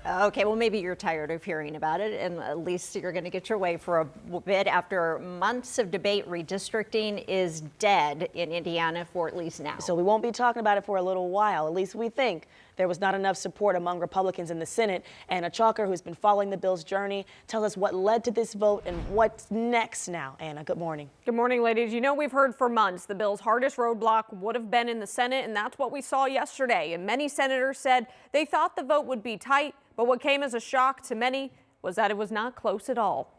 Okay, well, maybe you're tired of hearing about it, and at least you're going to get your way for a bit. After months of debate, redistricting is dead in Indiana for at least now. So we won't be talking about it for a little while. At least we think. There was not enough support among Republicans in the Senate. Anna Chalker, who's been following the bill's journey, tells us what led to this vote and what's next now. Anna, good morning. Good morning, ladies. You know, we've heard for months the bill's hardest roadblock would have been in the Senate, and that's what we saw yesterday. And many senators said they thought the vote would be tight, but what came as a shock to many was that it was not close at all.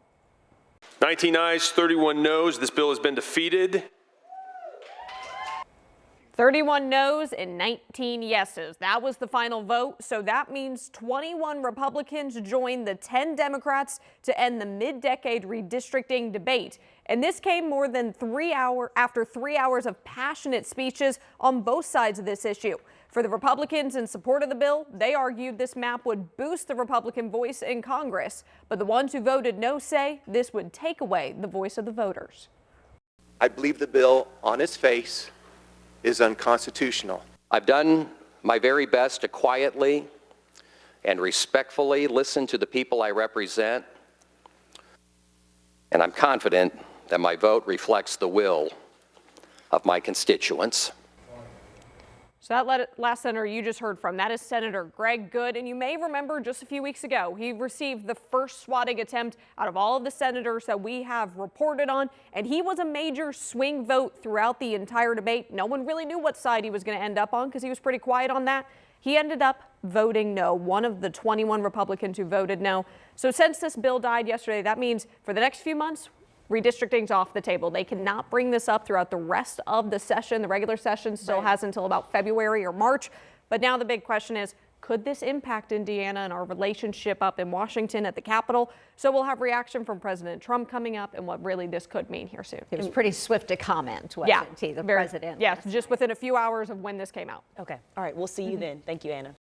19 ayes, 31 noes. This bill has been defeated. 31 noes and 19 yeses. That was the final vote. So that means 21 Republicans joined the 10 Democrats to end the mid-decade redistricting debate. And this came more than after 3 hours of passionate speeches on both sides of this issue. For the Republicans in support of the bill, they argued this map would boost the Republican voice in Congress. But the ones who voted no say this would take away the voice of the voters. I believe the bill on its face is unconstitutional. I've done my very best to quietly and respectfully listen to the people I represent, and I'm confident that my vote reflects the will of my constituents. So that last senator you just heard from, that is Senator Greg Good. And you may remember just a few weeks ago, he received the first swatting attempt out of all of the senators that we have reported on. And he was a major swing vote throughout the entire debate. No one really knew what side he was going to end up on because he was pretty quiet on that. He ended up voting no, one of the 21 Republicans who voted no. So since this bill died yesterday, that means for the next few months, redistricting's off the table. They cannot bring this up throughout the rest of the session. The regular session still has until about February or March. But now the big question is, could this impact Indiana and our relationship up in Washington at the Capitol? So we'll have reaction from President Trump coming up and what really this could mean here soon. He was pretty swift to comment, wasn't he, the president? Yes, just within a few hours of when this came out. Okay. All right. We'll see you then. Thank you, Anna.